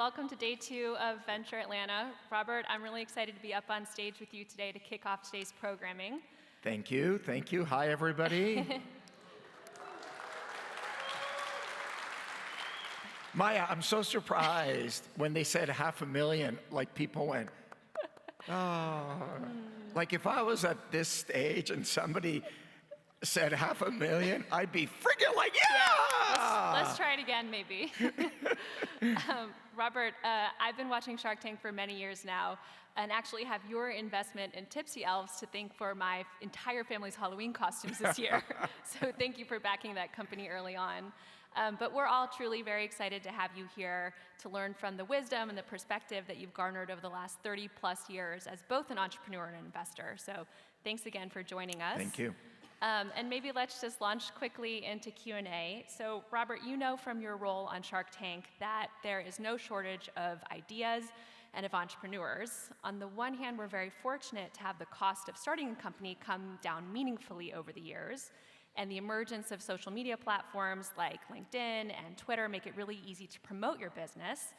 welcome to day 2 of Venture Atlanta. Robert, I'm really excited to be up on stage with you today to kick off today's programming. Thank you. Thank you. Hi, everybody. Maya, I'm so surprised when they said 500,000, like people went, oh. Like if I was at this stage and somebody said 500,000, I'd be freaking like, yeah! Let's try it again, maybe. Robert, I've been watching Shark Tank for many years now, and actually have your investment in Tipsy Elves to thank for my entire family's Halloween costumes this year. So thank you for backing that company early on. But we're all truly very excited to have you here to learn from the wisdom and the perspective that you've garnered over the last 30 plus years as both an entrepreneur and an investor. So thanks again for joining us. Thank you. And maybe let's just launch quickly into Q&A. So Robert, you know from your role on Shark Tank that there is no shortage of ideas and of entrepreneurs. On the one hand, we're very fortunate to have the cost of starting a company come down meaningfully over the years. And the emergence of social media platforms like LinkedIn and Twitter make it really easy to promote your business.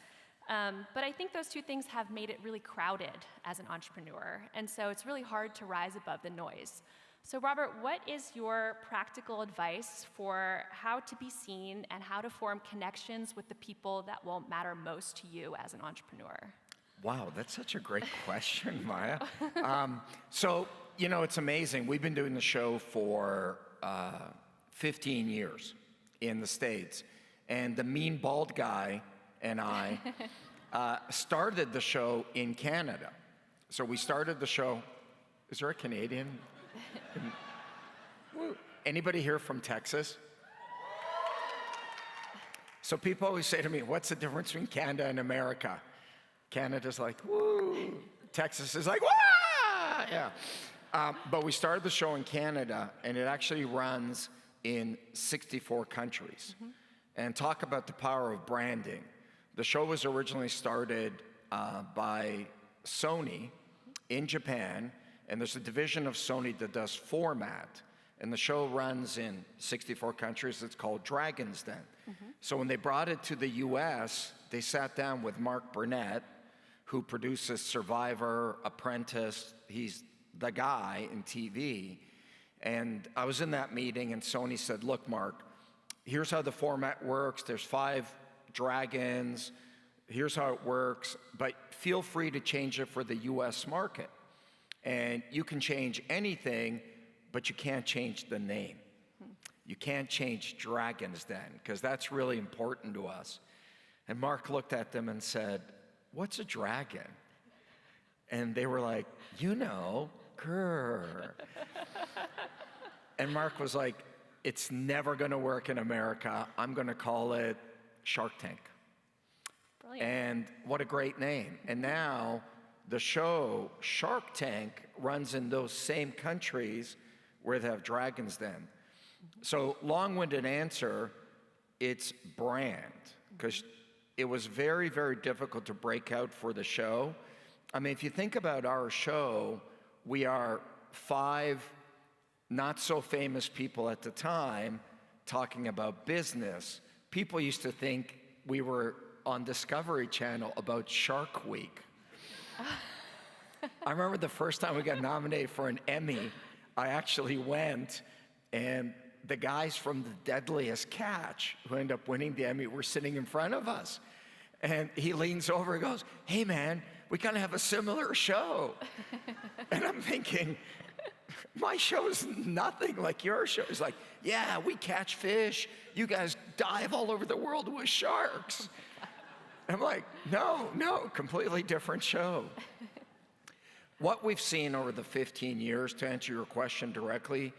But I think those two things have made it really crowded as an entrepreneur. And so it's really hard to rise above the noise. So Robert, what is your practical advice for how to be seen and how to form connections with the people that will matter most to you as an entrepreneur? Wow, that's such a great question, Maya. So, you know, it's amazing. We've been doing the show for 15 years in the States. And the mean bald guy and I started the show in Canada. So we started the show. Is there a Canadian? Anybody here from Texas? So people always say to me, what's the difference between Canada and America? Canada's like, woo. Texas is like, wah! Yeah. But we started the show in Canada, and it actually runs in 64 countries. Mm-hmm. And talk about the power of branding. The show was originally started by Sony in Japan, and there's a division of Sony that does format. And the show runs in 64 countries. It's called Dragon's Den. Mm-hmm. So when they brought it to the US, they sat down with Mark Burnett, who produces Survivor, Apprentice. He's the guy in TV. And I was in that meeting, and Sony said, look, Mark, here's how the format works. There's 5 dragons. Here's how it works. But feel free to change it for the US market. And you can change anything, but you can't change the name. You can't change Dragon's Den, because that's really important to us. And Mark looked at them and said, what's a dragon? And they were like, you know, grrr. And Mark was like, it's never gonna work in America. I'm gonna call it Shark Tank. Brilliant. And what a great name. And now the show Shark Tank runs in those same countries where they have Dragon's Den. So long-winded answer, it's brand, because it was very, very difficult to break out for the show. I mean, if you think about our show, we are 5 not so famous people at the time talking about business. People used to think we were on Discovery Channel about Shark Week. I remember the first time we got nominated for an Emmy, I actually went, and the guys from The Deadliest Catch, who ended up winning the Emmy, were sitting in front of us. And he leans over and goes, hey man, we kind of have a similar show. And I'm thinking, my show's nothing like your show. He's like, yeah, we catch fish. You guys dive all over the world with sharks. I'm like, no, completely different show. What we've seen over the 15 years, to answer your question directly,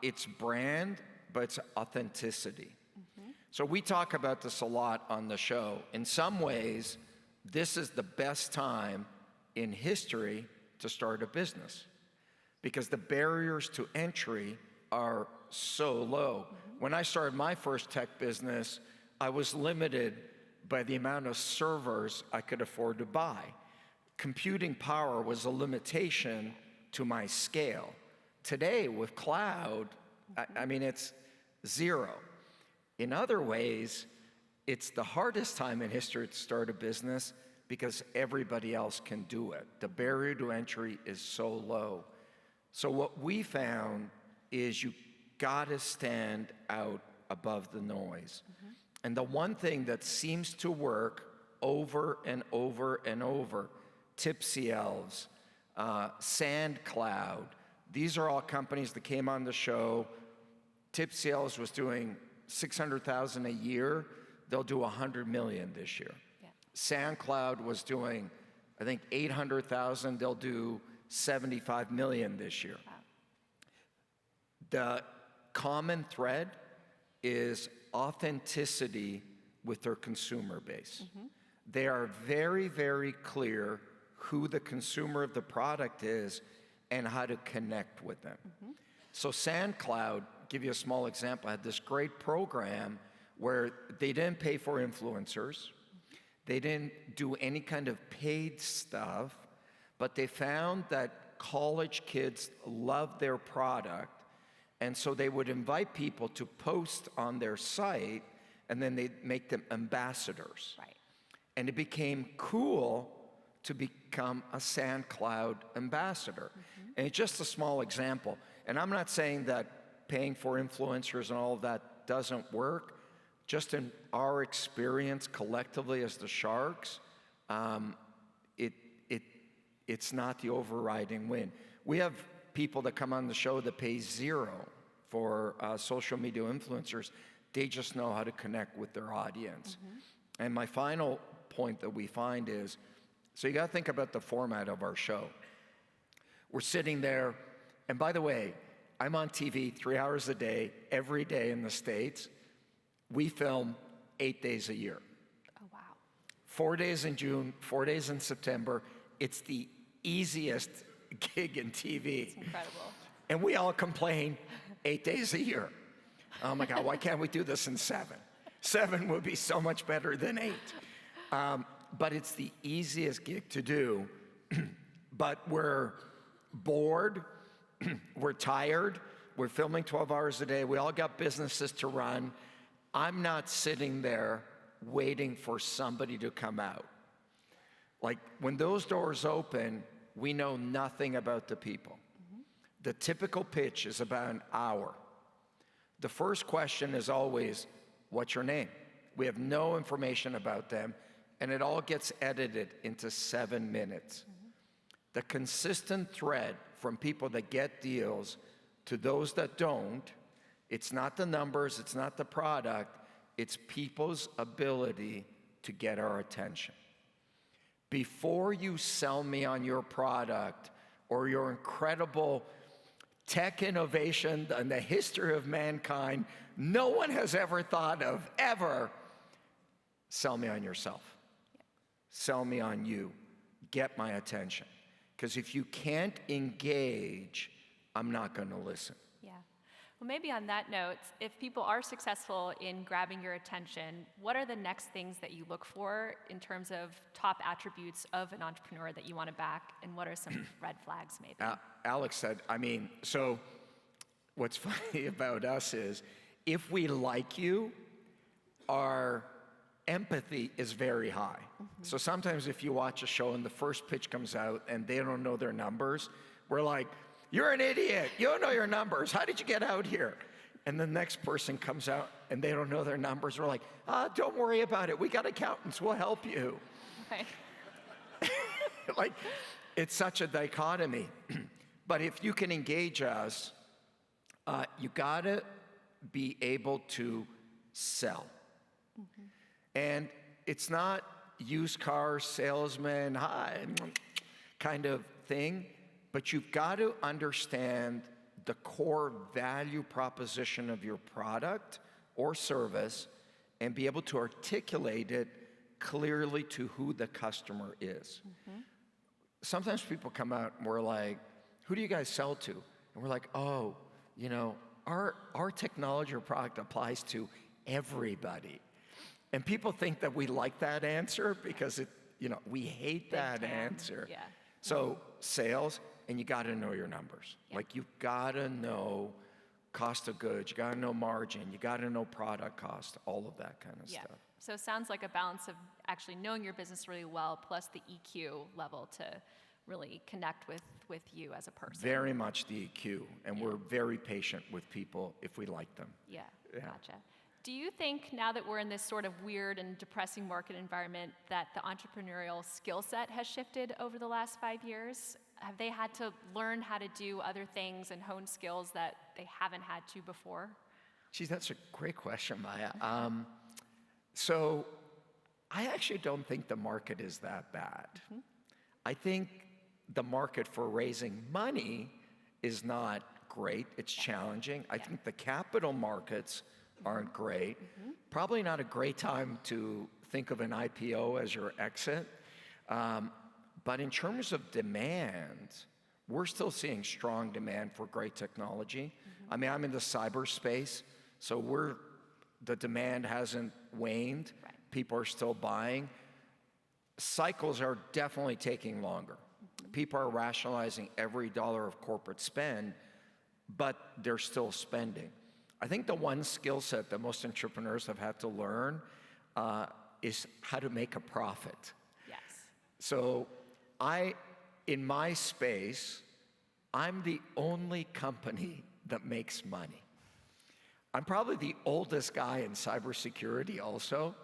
it's brand, but it's authenticity. Mm-hmm. So we talk about this a lot on the show. In some ways, this is the best time in history to start a business, because the barriers to entry are so low. Mm-hmm. When I started my first tech business, I was limited by the amount of servers I could afford to buy. Computing power was a limitation to my scale. Today, with cloud, I mean, it's zero. In other ways, it's the hardest time in history to start a business because everybody else can do it. The barrier to entry is so low. So what we found is you gotta stand out above the noise. And the one thing that seems to work over and over and over, Tipsy Elves, SandCloud, these are all companies that came on the show. Tipsy Elves was doing 600,000 a year. They'll do 100 million this year. Yeah. SandCloud was doing, I think, 800,000. They'll do 75 million this year. Wow. The common thread is authenticity with their consumer base. They are very, very clear who the consumer of the product is and how to connect with them. So SandCloud, give you a small example, had this great program where they didn't pay for influencers. They didn't do any kind of paid stuff, but they found that college kids loved their product, and so they would invite people to post on their site, and then they'd make them ambassadors. Right. And it became cool to become a SandCloud ambassador. And it's just a small example. And I'm not saying that paying for influencers and all of that doesn't work. Just in our experience collectively as the Sharks, it's not the overriding win. We have people that come on the show that pay zero for social media influencers. They just know how to connect with their audience. And my final point that we find is, so you gotta think about the format of our show. We're sitting there, and by the way, I'm on TV 3 hours a day, every day in the States. We film 8 days a year. Oh, wow. 4 days in June, 4 days in September. It's the easiest gig in TV. It's incredible. And we all complain 8 days a year. Oh my God, why can't we do this in 7? 7 would be so much better than 8. But it's the easiest gig to do. But we're bored, we're tired, we're filming 12 hours a day, we all got businesses to run. I'm not sitting there waiting for somebody to come out. Like, when those doors open, we know nothing about the people. The typical pitch is about an hour. The first question is always, what's your name? We have no information about them, and it all gets edited into 7 minutes. The consistent thread from people that get deals to those that don't, it's not the numbers, it's not the product, it's people's ability to get our attention. Before you sell me on your product or your incredible tech innovation and the history of mankind, no one has ever thought of, ever, sell me on yourself. Sell me on you. Get my attention. Because if you can't engage, I'm not going to listen. Yeah. Well, maybe on that note, if people are successful in grabbing your attention, what are the next things that you look for in terms of top attributes of an entrepreneur that you want to back, and what are some red flags maybe? Alex said, so what's funny about us is if we like you, our empathy is very high. So sometimes if you watch a show and the first pitch comes out and they don't know their numbers, we're like, you're an idiot, you don't know your numbers, how did you get out here? And the next person comes out and they don't know their numbers, we're like, don't worry about it, we got accountants, we'll help you. Okay. Like, it's such a dichotomy. But if you can engage us, you gotta be able to sell. And it's not used car salesman, hi, kind of thing, but you've got to understand the core value proposition of your product or service and be able to articulate it clearly to who the customer is. Sometimes people come out and we're like, who do you guys sell to? And we're like, oh, you know, our technology or product applies to everybody. And people think that we like that answer because we hate that answer. Yeah. So sales, and you gotta know your numbers. Yeah. Like, you gotta know cost of goods, you gotta know margin, you gotta know product cost, all of that kind of stuff. So it sounds like a balance of actually knowing your business really well, plus the EQ level to really connect with you as a person. Very much the EQ, and we're very patient with people if we like them. Yeah, gotcha. Do you think now that we're in this sort of weird and depressing market environment that the entrepreneurial skill set has shifted over the last 5 years? Have they had to learn how to do other things and hone skills that they haven't had to before? Geez, that's a great question, Maya. So I actually don't think the market is that bad. I think the market for raising money is not great. It's challenging. I think the capital markets aren't great. Probably not a great time to think of an IPO as your exit. But in terms of demand, we're still seeing strong demand for great technology. I mean, I'm in the cyberspace, so the demand hasn't waned. Right. People are still buying. Cycles are definitely taking longer. People are rationalizing every dollar of corporate spend, but they're still spending. I think the one skill set that most entrepreneurs have had to learn is how to make a profit. Yes. So in my space, I'm the only company that makes money. I'm probably the oldest guy in cybersecurity also.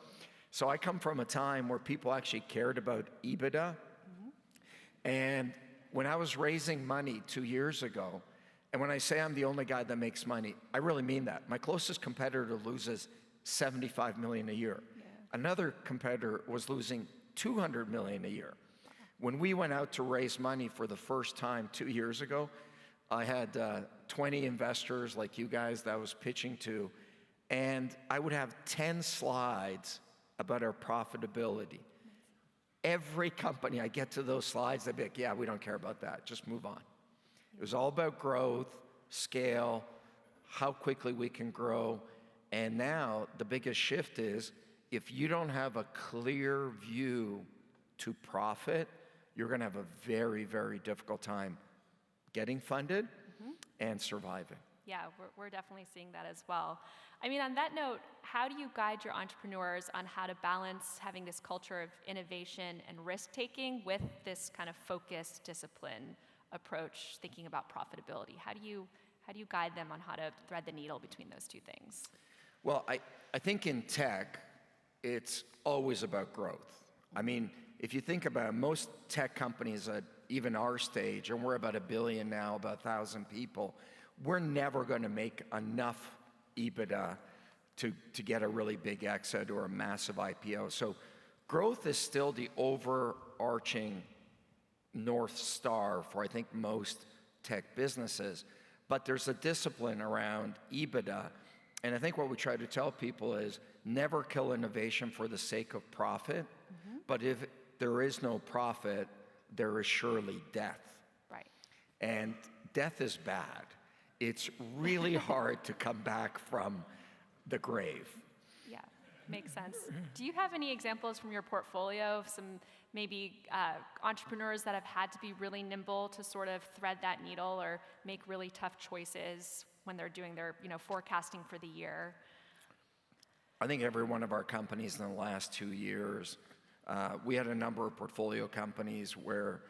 So I come from a time where people actually cared about EBITDA. And when I was raising money 2 years ago, and when I say I'm the only guy that makes money, I really mean that. My closest competitor loses $75 million a year. Yeah. Another competitor was losing $200 million a year. When we went out to raise money for the first time 2 years ago, I had 20 investors like you guys that I was pitching to, and I would have 10 slides about our profitability. Every company I get to those slides, they'd be like, yeah, we don't care about that, just move on. It was all about growth, scale, how quickly we can grow, and now the biggest shift is if you don't have a clear view to profit, you're gonna have a very, very difficult time getting funded and surviving. Yeah, we're definitely seeing that as well. I mean, on that note, how do you guide your entrepreneurs on how to balance having this culture of innovation and risk-taking with this kind of focused, discipline approach, thinking about profitability? How do you guide them on how to thread the needle between those two things? Well, I think in tech, it's always about growth. I mean, if you think about it, most tech companies at even our stage, and we're about $1 billion now, about 1,000 people, we're never gonna make enough EBITDA to get a really big exit or a massive IPO. So growth is still the overarching North Star for, I think, most tech businesses. But there's a discipline around EBITDA. And I think what we try to tell people is never kill innovation for the sake of profit. But if there is no profit, there is surely death. Right. And death is bad. It's really hard to come back from the grave. Yeah, makes sense. Do you have any examples from your portfolio of some maybe entrepreneurs that have had to be really nimble to sort of thread that needle or make really tough choices when they're doing their forecasting for the year? I think every one of our companies in the last 2 years, we had a number of portfolio companies where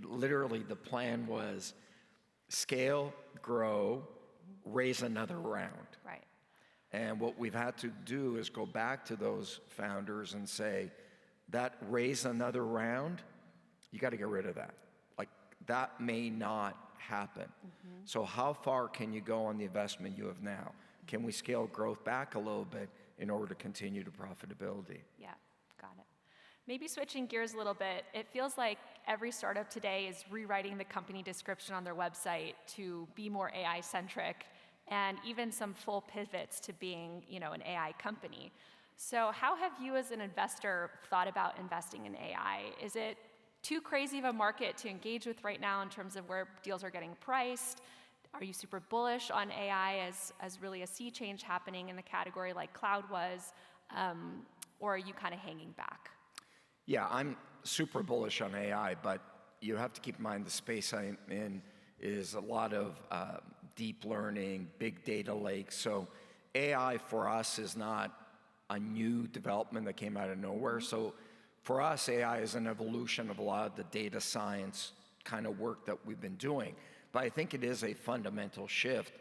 literally the plan was scale, grow, raise another round. Right. And what we've had to do is go back to those founders and say, that raise another round, you got to get rid of that. Like, that may not happen. So how far can you go on the investment you have now? Can we scale growth back a little bit in order to continue to profitability? Yeah, got it. Maybe switching gears a little bit, it feels like every startup today is rewriting the company description on their website to be more AI-centric, and even some full pivots to being, an AI company. So how have you as an investor thought about investing in AI? Is it too crazy of a market to engage with right now in terms of where deals are getting priced? Are you super bullish on AI as really a sea change happening in the category like cloud was, or are you kind of hanging back? Yeah, I'm super bullish on AI, but you have to keep in mind the space I'm in is a lot of deep learning, big data lakes. So AI for us is not a new development that came out of nowhere. So for us, AI is an evolution of a lot of the data science kind of work that we've been doing. But I think it is a fundamental shift.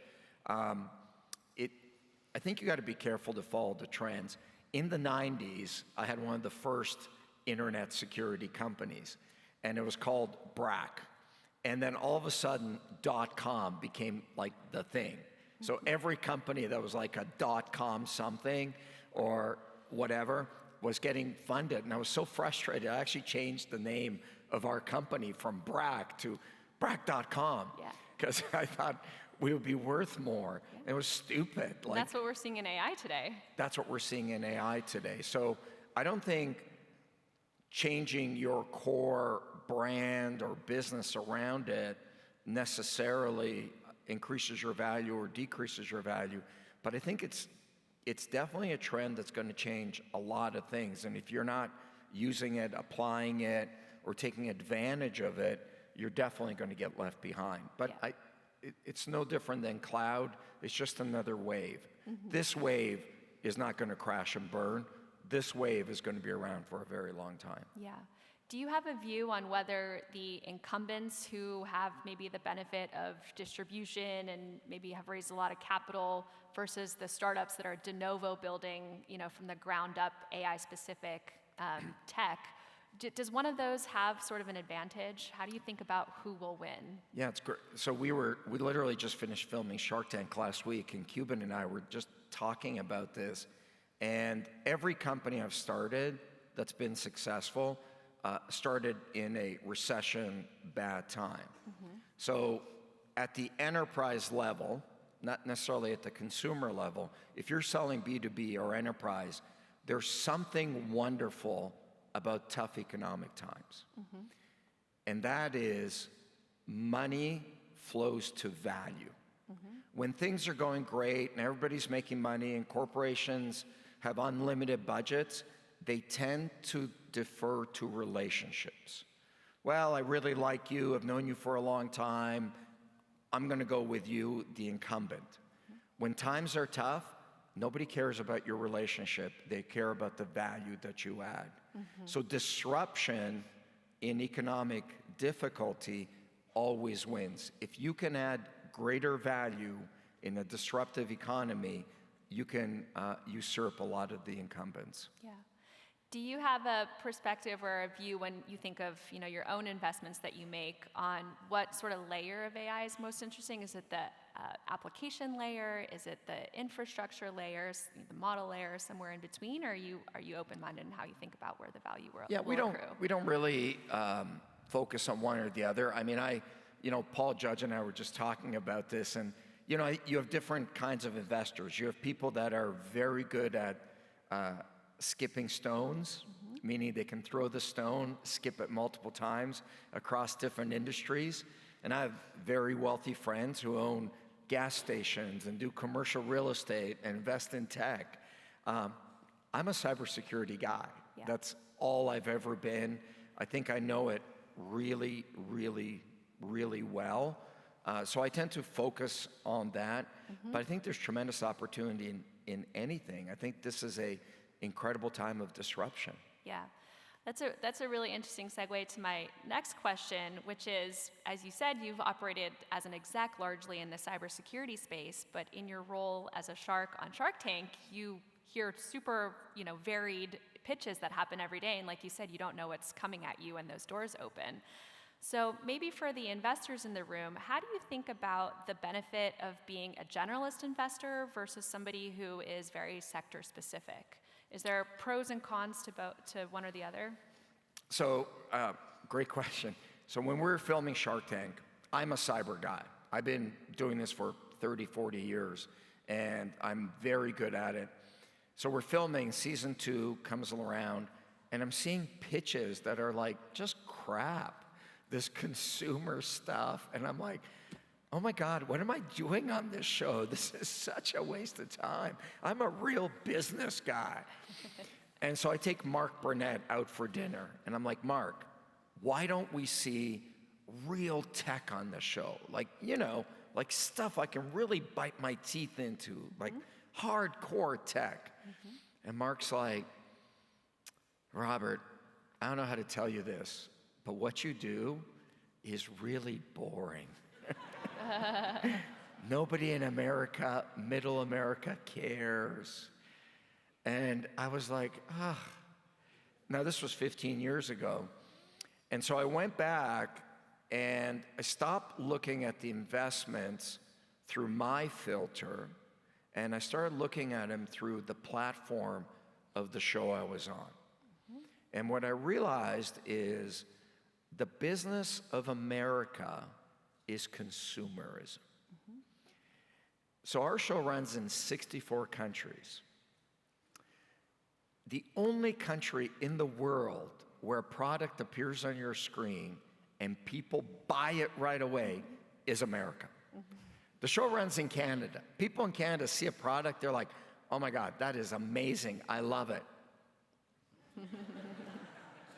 I think you got to be careful to follow the trends. In the 90s, I had one of the first internet security companies, and it was called BRAC. And then all of a sudden, .com became like the thing. So every company that was like a .com something or whatever was getting funded. And I was so frustrated, I actually changed the name of our company from BRAC to BRAC.com. Yeah. Because I thought we would be worth more. Yeah. It was stupid. Like, that's what we're seeing in AI today. That's what we're seeing in AI today. So I don't think changing your core brand or business around it necessarily increases your value or decreases your value. But I think it's definitely a trend that's going to change a lot of things. And if you're not using it, applying it, or taking advantage of it, you're definitely going to get left behind. But yeah. It's no different than cloud. It's just another wave. Mm-hmm. This wave is not going to crash and burn. This wave is going to be around for a very long time. Yeah. Do you have a view on whether the incumbents who have maybe the benefit of distribution and maybe have raised a lot of capital versus the startups that are de novo building, from the ground up AI-specific tech, does one of those have sort of an advantage? How do you think about who will win? Yeah, it's great. So we literally just finished filming Shark Tank last week, and Cuban and I were just talking about this. And every company I've started that's been successful started in a recession bad time. Mm-hmm. So at the enterprise level, not necessarily at the consumer level, if you're selling B2B or enterprise, there's something wonderful about tough economic times. Mm-hmm. And that is money flows to value. Mm-hmm. When things are going great and everybody's making money and corporations have unlimited budgets, they tend to defer to relationships. Well, I really like you, I've known you for a long time, I'm gonna go with you, the incumbent. Mm-hmm. When times are tough, nobody cares about your relationship, they care about the value that you add. Mm-hmm. So disruption in economic difficulty always wins. If you can add greater value in a disruptive economy, you can usurp a lot of the incumbents. Yeah. Do you have a perspective or a view when you think of your own investments that you make on what sort of layer of AI is most interesting? Is it the application layer? Is it the infrastructure layers, the model layer, somewhere in between? Or are you open-minded in how you think about where the value will accrue? We don't really focus on one or the other. I mean, Paul Judge and I were just talking about this, and you have different kinds of investors. You have people that are very good at skipping stones, mm-hmm. meaning they can throw the stone, skip it multiple times across different industries. And I have very wealthy friends who own gas stations and do commercial real estate and invest in tech. I'm a cybersecurity guy. Yeah. That's all I've ever been. I think I know it really, really, really well. So I tend to focus on that. Mm-hmm. But I think there's tremendous opportunity in anything. I think this is a incredible time of disruption. Yeah, that's a really interesting segue to my next question, which is, as you said, you've operated as an exec largely in the cybersecurity space, but in your role as a shark on Shark Tank, you hear super, varied pitches that happen every day, and like you said, you don't know what's coming at you when those doors open. So maybe for the investors in the room, how do you think about the benefit of being a generalist investor versus somebody who is very sector specific? Is there pros and cons to one or the other? So, great question. So when we're filming Shark Tank, I'm a cyber guy. I've been doing this for 30, 40 years, and I'm very good at it. So we're filming, season 2 comes around, and I'm seeing pitches that are like just crap, this consumer stuff, and I'm like, oh my God, what am I doing on this show? This is such a waste of time. I'm a real business guy. And so I take Mark Burnett out for dinner, and I'm like, Mark, why don't we see real tech on the show? Like, like stuff I can really bite my teeth into, like hardcore tech. Mm-hmm. And Mark's like, Robert, I don't know how to tell you this, but what you do is really boring. Nobody in America, middle America cares. And I was like, ah. Now this was 15 years ago. And so I went back and I stopped looking at the investments through my filter, and I started looking at them through the platform of the show I was on. And what I realized is the business of America is consumerism. So our show runs in 64 countries. The only country in the world where a product appears on your screen and people buy it right away is America. The show runs in Canada. People in Canada see a product, they're like, oh my God, that is amazing, I love it.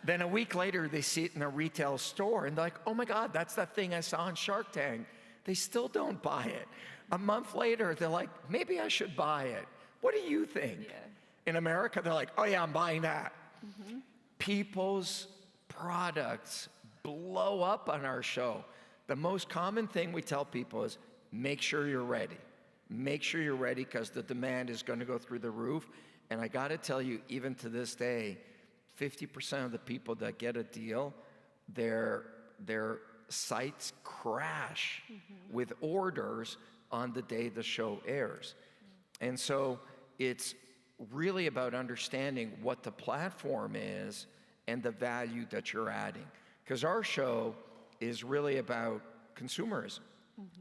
Then a week later, they see it in a retail store and they're like, oh my God, that's that thing I saw on Shark Tank. They still don't buy it. A month later, they're like, maybe I should buy it. What do you think? Yeah. In America, they're like, oh yeah, I'm buying that. People's products blow up on our show. The most common thing we tell people is, make sure you're ready. Make sure you're ready because the demand is going to go through the roof. And I got to tell you, even to this day, 50% of the people that get a deal, their sites crash with orders on the day the show airs. And so it's really about understanding what the platform is and the value that you're adding. Because our show is really about consumerism.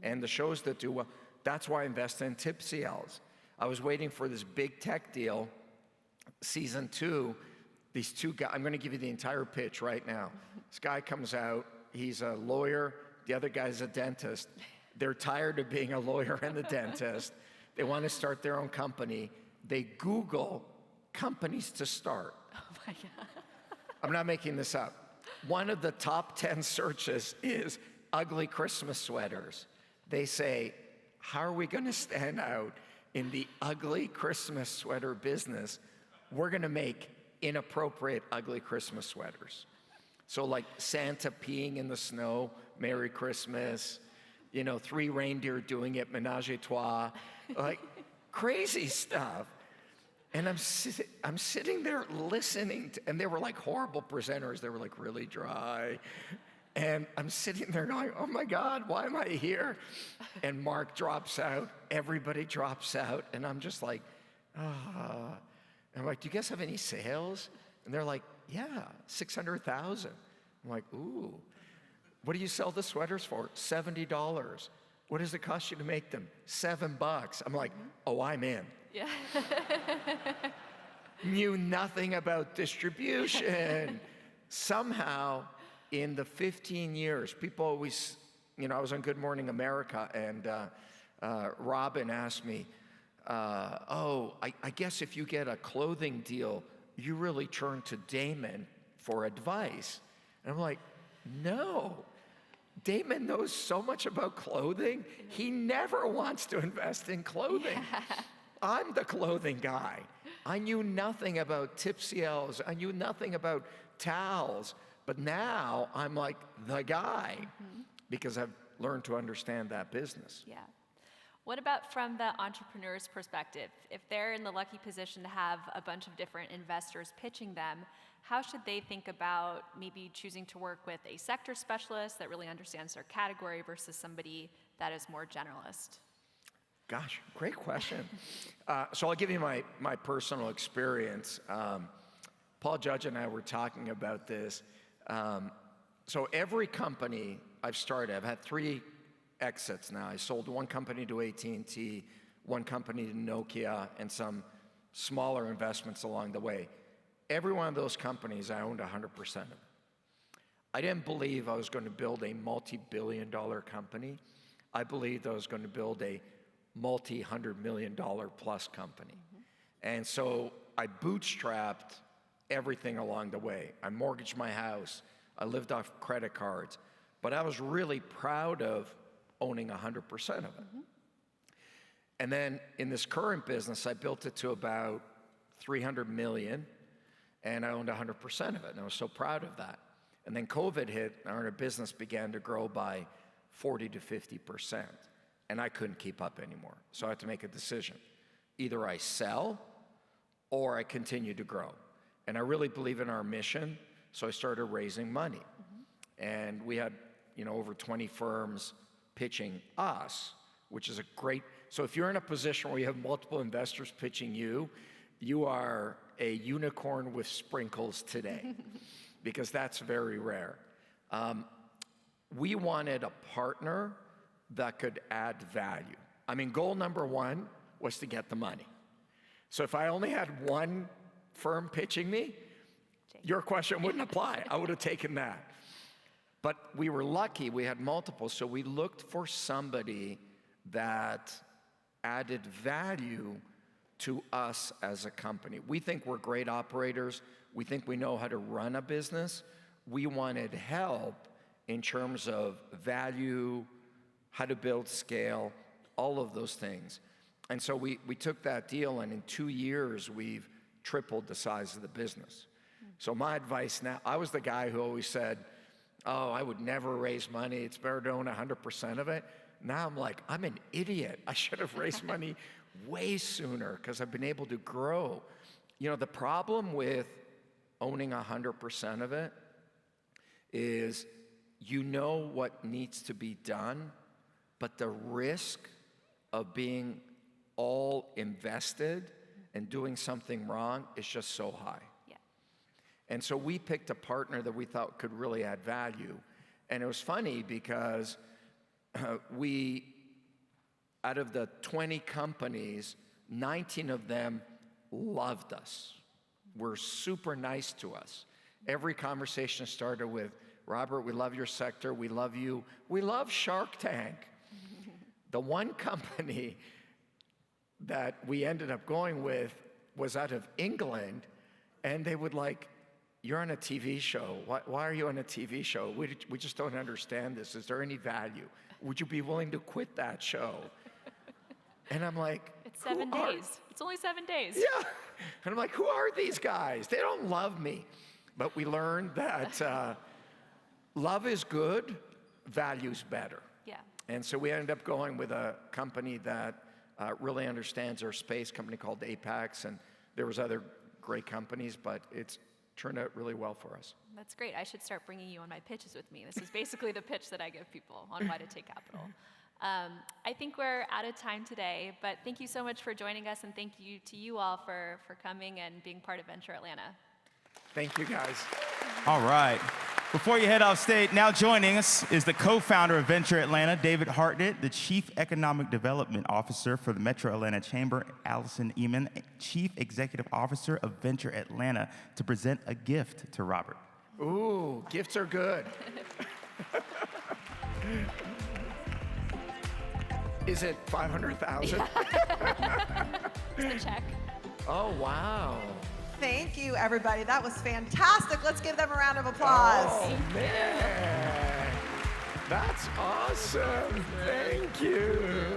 And the shows that do well, that's why I invest in TipCLs. I was waiting for this big tech deal, season 2, these two guys, I'm gonna give you the entire pitch right now. This guy comes out, he's a lawyer, the other guy's a dentist. They're tired of being a lawyer and a dentist. They wanna start their own company. They Google companies to start. Oh my God. I'm not making this up. One of the top 10 searches is ugly Christmas sweaters. They say, how are we gonna stand out in the ugly Christmas sweater business? We're gonna make inappropriate ugly Christmas sweaters. So like Santa peeing in the snow, Merry Christmas, 3 reindeer doing it, menage a trois, like crazy stuff. And I'm sitting there listening to, and they were like horrible presenters. They were like really dry. And I'm sitting there going, oh my God, why am I here? And Mark drops out, everybody drops out, and I'm just like, ah. And I'm like, do you guys have any sales? And they're like, yeah, 600,000. I'm like, ooh. What do you sell the sweaters for? $70. What does it cost you to make them? $7. I'm like, oh, I'm in. Yeah. Knew nothing about distribution. Somehow, in the 15 years, people always, I was on Good Morning America, and Robin asked me, I guess if you get a clothing deal, you really turn to Damon for advice. And I'm like, no. Damon knows so much about clothing, he never wants to invest in clothing. Yeah. I'm the clothing guy. I knew nothing about TipCLs. I knew nothing about towels. But now I'm like the guy because I've learned to understand that business. Yeah. What about from the entrepreneur's perspective? If they're in the lucky position to have a bunch of different investors pitching them, how should they think about maybe choosing to work with a sector specialist that really understands their category versus somebody that is more generalist? Gosh, great question. So I'll give you my personal experience. Paul Judge and I were talking about this. So every company I've started, I've had 3 exits now. I sold one company to AT&T, one company to Nokia, and some smaller investments along the way. Every one of those companies, I owned 100% of it. I didn't believe I was going to build a multi-billion-dollar company. I believed I was going to build a multi-hundred-million-dollar-plus company. And so I bootstrapped everything along the way. I mortgaged my house. I lived off credit cards. But I was really proud of owning 100% of it. And then in this current business, I built it to about $300 million, and I owned 100% of it, and I was so proud of that. And then COVID hit, and our business began to grow by 40 to 50%, and I couldn't keep up anymore. So I had to make a decision. Either I sell, or I continue to grow. And I really believe in our mission, so I started raising money. And we had, over 20 firms pitching us, which is a great, so if you're in a position where you have multiple investors pitching you, you are a unicorn with sprinkles today, because that's very rare. We wanted a partner that could add value. I mean, goal number one was to get the money. So if I only had one firm pitching me, your question wouldn't apply. I would have taken that. But we were lucky, we had multiple, so we looked for somebody that added value to us as a company. We think we're great operators. We think we know how to run a business. We wanted help in terms of value, how to build scale, all of those things. And so we took that deal, and in 2 years, we've tripled the size of the business. So my advice now, I was the guy who always said, oh, I would never raise money. It's better to own 100% of it. Now I'm like, I'm an idiot. I should have raised money way sooner because I've been able to grow. The problem with owning 100% of it is you know what needs to be done, but the risk of being all invested and doing something wrong is just so high. Yeah. And so we picked a partner that we thought could really add value. And it was funny because out of the 20 companies, 19 of them loved us, were super nice to us. Every conversation started with, Robert, we love your sector, we love you, we love Shark Tank. The one company that we ended up going with was out of England, and they would like, you're on a TV show. Why are you on a TV show? We just don't understand this. Is there any value? Would you be willing to quit that show? And I'm like, it's 7 days. It's only 7 days. Yeah. And I'm like, who are these guys? They don't love me. But we learned that love is good, value's better. Yeah. And so we ended up going with a company that really understands our space, a company called Apex, and there was other great companies, but it's turned out really well for us. That's great. I should start bringing you on my pitches with me. This is basically the pitch that I give people on why to take capital. I think we're out of time today, but thank you so much for joining us, and thank you to you all for coming and being part of Venture Atlanta. Thank you, guys. All right. Before you head off stage, now joining us is the co-founder of Venture Atlanta, David Hartnett, the Chief Economic Development Officer for the Metro Atlanta Chamber, Allison Eman, Chief Executive Officer of Venture Atlanta, to present a gift to Robert. Ooh, gifts are good. Is it 500,000? Here's the check. Oh, wow. Thank you, everybody. That was fantastic. Let's give them a round of applause. Oh, man. That's awesome. Thank you.